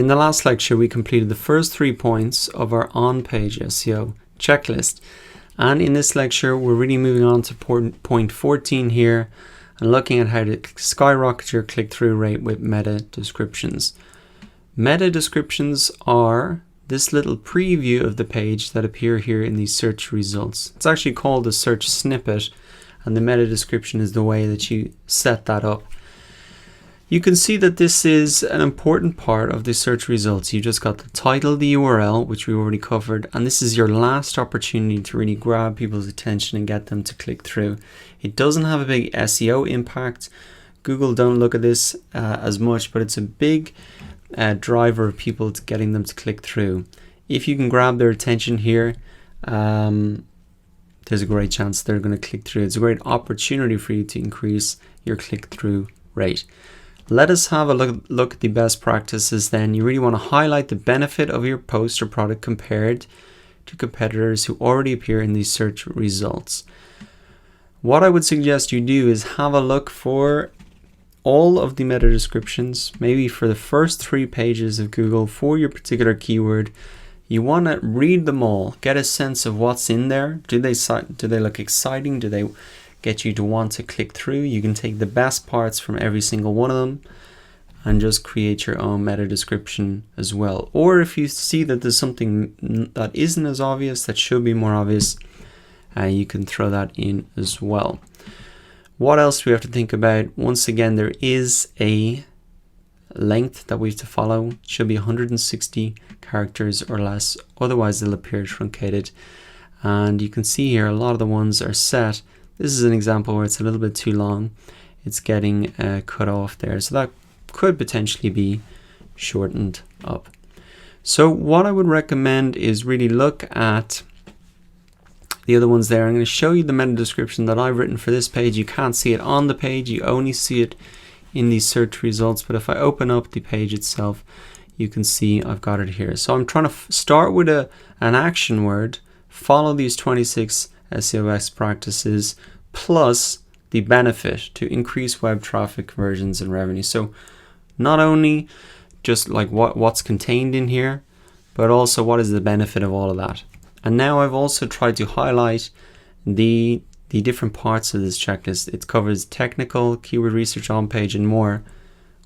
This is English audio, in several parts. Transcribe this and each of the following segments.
In the last lecture, we completed the first 3 points of our on-page SEO checklist. And in this lecture, we're really moving on to point 14 here and looking at how to skyrocket your click-through rate with meta descriptions. Meta descriptions are this little preview of the page that appear here in these search results. It's actually called a search snippet, and the meta description is the way that you set that up. You can see that this is an important part of the search results. You just got the title, the URL, which we already covered, and this is your last opportunity to really grab people's attention and get them to click through. It doesn't have a big SEO impact. Google don't look at this as much, but it's a big driver of people to getting them to click through. If you can grab their attention here, there's a great chance they're going to click through. It's a great opportunity for you to increase your click-through rate. Let us have a look at the best practices then. You really want to highlight the benefit of your post or product compared to competitors who already appear in these search results. What I would suggest you do is have a look for all of the meta descriptions, maybe for the first 3 pages of Google for your particular keyword. You want to read them all, get a sense of what's in there. Do they look exciting? Do they get you to want to click through? You can take the best parts from every single one of them and just create your own meta description as well. Or if you see that there's something that isn't as obvious, that should be more obvious, you can throw that in as well. What else do we have to think about? Once again, there is a length that we have to follow. It should be 160 characters or less, otherwise they'll appear truncated. And you can see here a lot of the ones are set. This is an example where it's a little bit too long. It's getting cut off there. So that could potentially be shortened up. So what I would recommend is really look at the other ones there. I'm going to show you the meta description that I've written for this page. You can't see it on the page. You only see it in these search results. But if I open up the page itself, you can see I've got it here. So I'm trying to start with an action word, follow these 26 SEO best practices, plus the benefit to increase web traffic, conversions, and revenue. So not only just like what's contained in here, but also what is the benefit of all of that. And now I've also tried to highlight the different parts of this checklist. It covers technical, keyword research, on page, and more,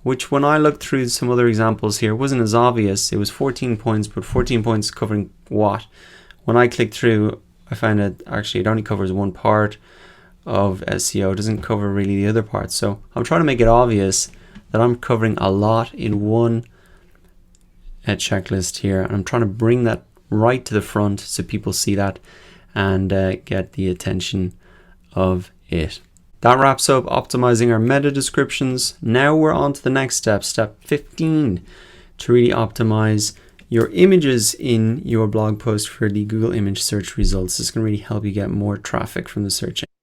which when I looked through some other examples here wasn't as obvious. It was 14 points, but 14 points covering what? When I clicked through, I found that actually it only covers one part of SEO. It doesn't cover really the other parts. So I'm trying to make it obvious that I'm covering a lot in one checklist here. And I'm trying to bring that right to the front so people see that and get the attention of it. That wraps up optimizing our meta descriptions. Now we're on to the next step, step 15, to really optimize your images in your blog post for the Google image search results. This is going to really help you get more traffic from the search engine.